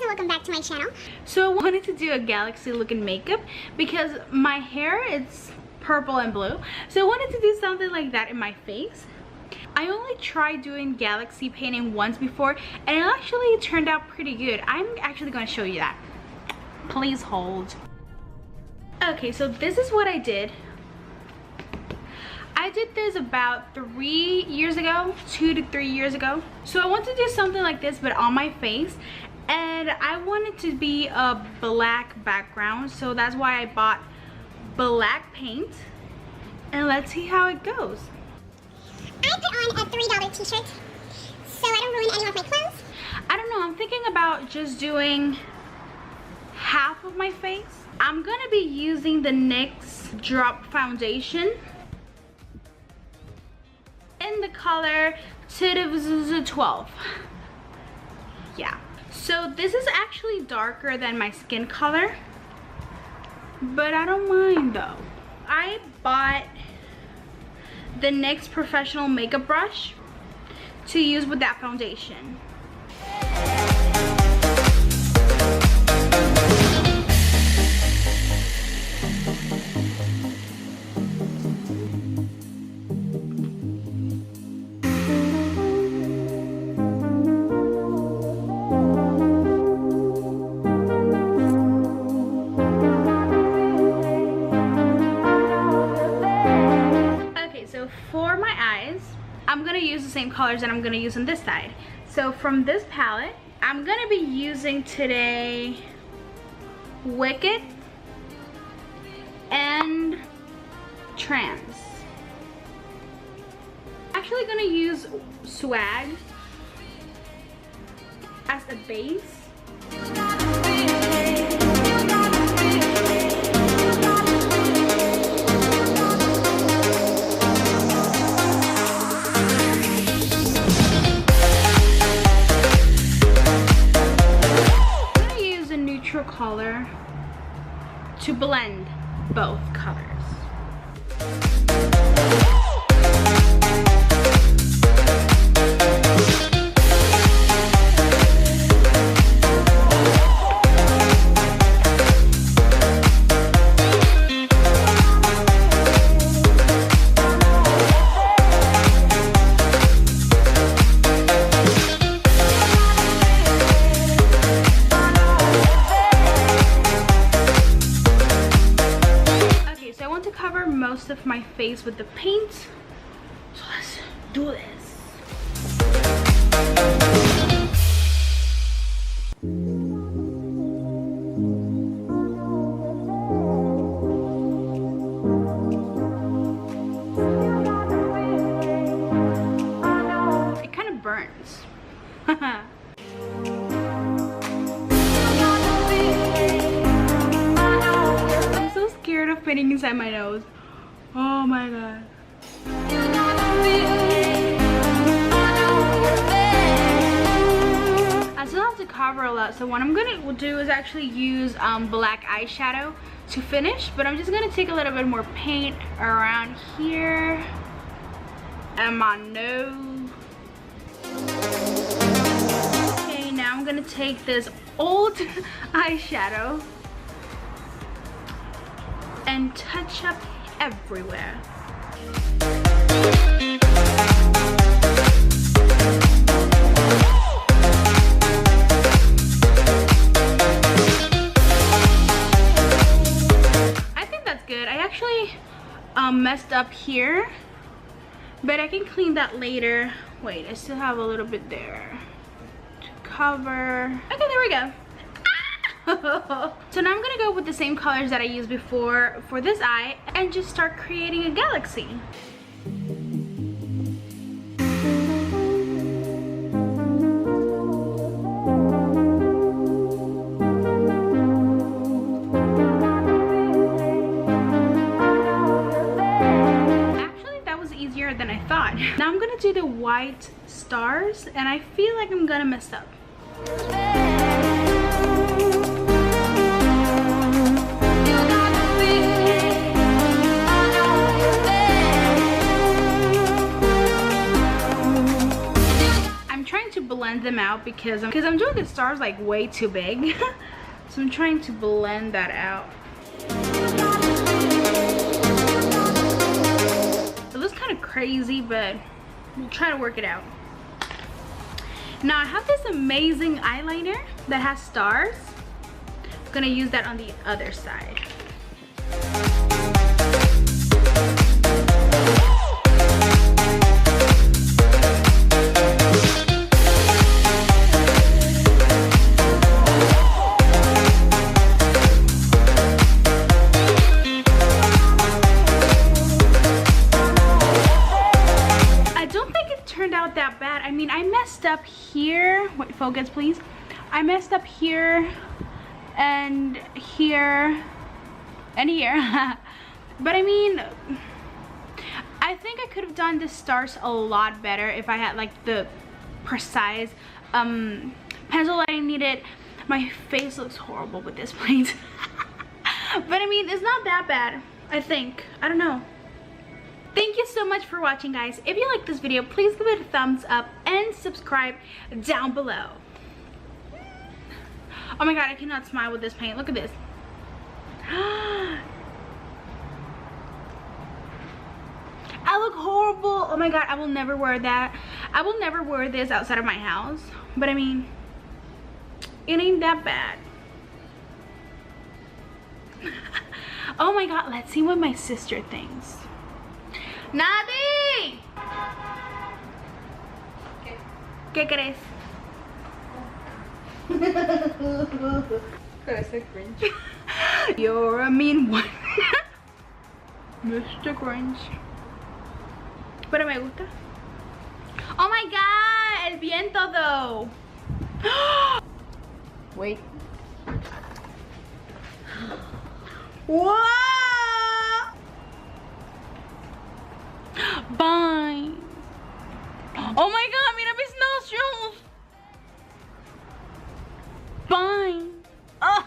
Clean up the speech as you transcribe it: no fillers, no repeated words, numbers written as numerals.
welcome back to my channel. So I wanted to do a galaxy looking makeup because my hair is purple and blue. So I wanted to do something like that in my face. I only tried doing galaxy painting once before and it actually turned out pretty good. I'm actually going to show you that. Please hold. Okay, so this is what I did. I did this about 3 years ago, 2 to 3 years ago. So I want to do something like this but on my face, and I want it to be a black background, so that's why I bought black paint, and let's see how it goes. I put on a $3 t-shirt so I don't ruin any of my clothes. I don't know, I'm thinking about just doing half of my face. I'm gonna be using the NYX Drop Foundation in the color 12. Yeah, so this is actually darker than my skin color, but I don't mind though. I bought the NYX professional makeup brush to use with that foundation. For my eyes, I'm gonna use the same colors that I'm gonna use on this side. So from this palette, I'm gonna be using today Wicked and Trans. Actually gonna use Swag as a base. Color to blend both colors. Most of my face with the paint, so let's do this. It kind of burns. I'm so scared of painting inside my nose. Oh my god. I still have to cover a lot, so what I'm gonna do is actually use black eyeshadow to finish, but I'm just gonna take a little bit more paint around here and my nose. Okay, now I'm gonna take this old eyeshadow and touch up everywhere. I think that's good. I actually messed up here, but I can clean that later. Wait, I still have a little bit there to cover. Okay, there we go. So now I'm gonna go with the same colors that I used before for this eye and just start creating a galaxy. Actually, that was easier than I thought. Now I'm gonna do the white stars and I feel like I'm gonna mess up. blend them them out because I'm doing the stars like way too big. So I'm trying to blend that out. It looks kind of crazy, but we'll try to work it out. Now I have this amazing eyeliner that has stars. I'm gonna use that on the other side. That bad. I mean, I messed up here. Wait, focus please. I messed up here and here and here. But I mean, I think I could have done the stars a lot better if I had like the precise pencil that I needed. My face looks horrible with this plate. But I mean, it's not that bad, I think. I don't know. Thank you so much for watching, guys. If you like this video, please give it a thumbs up and subscribe down below. Oh my god, I cannot smile with this paint. Look at this. I look horrible. Oh my god, I will never wear that. I will never wear this outside of my house. But I mean, it ain't that bad. Oh my god, let's see what my sister thinks. Nadi! ¿Qué crees? Parece cringe. You're a mean one. Mr. Cringe. Pero me gusta. Oh my god, el viento though. Wait. Whoa! Bye. Oh my god, mira mis nostrils. Bye. Oh.